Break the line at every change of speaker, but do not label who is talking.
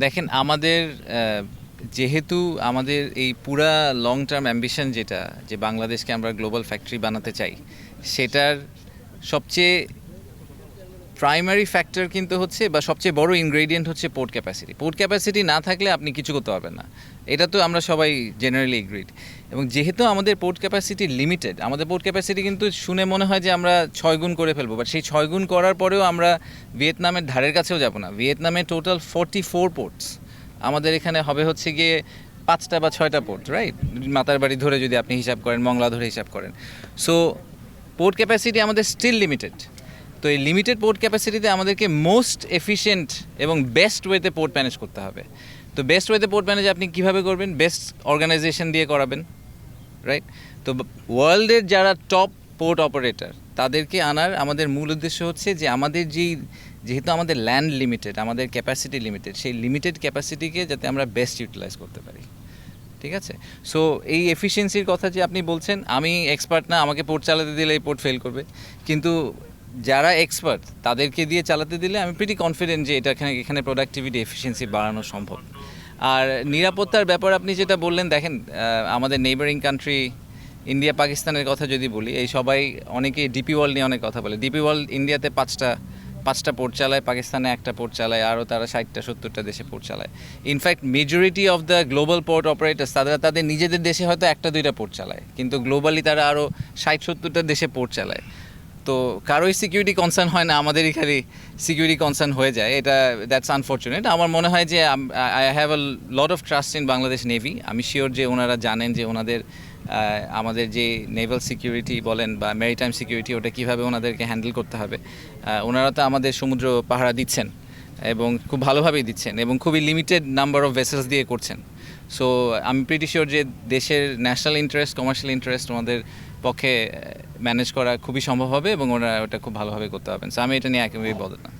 দেখেন আমাদের যেহেতু আমাদের এই পুরা লং টার্ম অ্যাম্বিশন যেটা যে বাংলাদেশকে আমরা গ্লোবাল ফ্যাক্টরি বানাতে চাই সেটার সবচেয়ে প্রাইমারি ফ্যাক্টর কিন্তু হচ্ছে বা সবচেয়ে বড় ইনগ্রেডিয়েন্ট হচ্ছে পোর্ট ক্যাপাসিটি। পোর্ট ক্যাপাসিটি না থাকলে আপনি কিছু করতে পারবেন না, এটা তো আমরা সবাই জেনারেলি এগ্রিড। এবং যেহেতু আমাদের পোর্ট ক্যাপাসিটি লিমিটেড, আমাদের পোর্ট ক্যাপাসিটি কিন্তু শুনে মনে হয় যে আমরা 6 গুণ করে ফেলবো, বাট সেই 6 গুণ করার পরেও আমরা ভিয়েতনামের ধারের কাছেও যাব না। ভিয়েতনামে টোটাল 44 পোর্টস, আমাদের এখানে হবে হচ্ছে গিয়ে 5টা বা 6টা পোর্ট, রাইট? মাতার বাড়ি ধরে যদি আপনি হিসাব করেন, মংলা ধরে হিসাব করেন, সো পোর্ট ক্যাপাসিটি আমাদের স্টিল লিমিটেড। তো এই লিমিটেড পোর্ট ক্যাপাসিটিতে আমাদেরকে মোস্ট এফিশিয়েন্ট এবং বেস্ট ওয়েতে পোর্ট ম্যানেজ করতে হবে। তো বেস্ট ওয়েতে পোর্ট ম্যানেজ আপনি কীভাবে করবেন? বেস্ট অর্গানাইজেশন দিয়ে করাবেন, রাইট? তো ওয়ার্ল্ডের যারা টপ পোর্ট অপারেটর তাদেরকে আনার আমাদের মূল উদ্দেশ্য হচ্ছে যে আমাদের যেহেতু আমাদের ল্যান্ড লিমিটেড, আমাদের ক্যাপাসিটি লিমিটেড, সেই লিমিটেড ক্যাপাসিটিকে যাতে আমরা বেস্ট ইউটিলাইজ করতে পারি। ঠিক আছে? সো এই এফিসিয়েন্সির কথা যে আপনি বলছেন, আমি এক্সপার্ট না, আমাকে পোর্ট চালাতে দিলে এই পোর্ট ফেল করবে, কিন্তু যারা এক্সপার্ট তাদেরকে দিয়ে চালাতে দিলে আমি প্রিটি কনফিডেন্ট যে এখানে প্রোডাক্টিভিটি এফিসিয়েন্সি বাড়ানো সম্ভব। আর নিরাপত্তার ব্যাপার আপনি যেটা বললেন, দেখেন আমাদের নেইবারিং কান্ট্রি ইন্ডিয়া পাকিস্তানের কথা যদি বলি, এই সবাই অনেকে ডিপি ওয়ার্ল্ড নিয়ে অনেক কথা বলে। ডিপি ওয়ার্ল্ড ইন্ডিয়াতে পাঁচটা পোর্ট চালায়, পাকিস্তানে একটা পোর্ট চালায়, আরও তারা 60-70টা দেশে পোর্ট চালায়। In fact majority of the global port operators তাদের নিজেদের দেশে হয়তো 1-2টা পোর্ট চালায়, কিন্তু গ্লোবালি তারা আরও 60-70টা দেশে পোর্ট চালায়। তো কারোই সিকিউরিটি কনসার্ন হয় না, আমাদেরই খালি সিকিউরিটি কনসার্ন হয়ে যায়, এটা দ্যাটস আনফর্চুনেট। আমার মনে হয় যে I have a lot of trust in Bangladesh navy. আমি শিওর যে ওনারা জানেন যে আমাদের যে নেভাল সিকিউরিটি বলেন বা ম্যারিটাইম সিকিউরিটি, ওটা কীভাবে ওনাদেরকে হ্যান্ডেল করতে হবে। ওনারা তো আমাদের সমুদ্র পাহারা দিচ্ছেন এবং খুব ভালোভাবেই দিচ্ছেন এবং খুবই লিমিটেড নাম্বার অফ ভেসেলস দিয়ে করছেন। সো আমি প্রিটি শিওর যে দেশের ন্যাশনাল ইন্টারেস্ট, কমার্শিয়াল ইন্টারেস্ট ওনাদের পক্ষে ম্যানেজ করা খুবই সম্ভব হবে এবং ওরা ওটা খুব ভালোভাবে করতে পারবেন। সো আমি এটা নিয়ে একেবারেই বলতে না।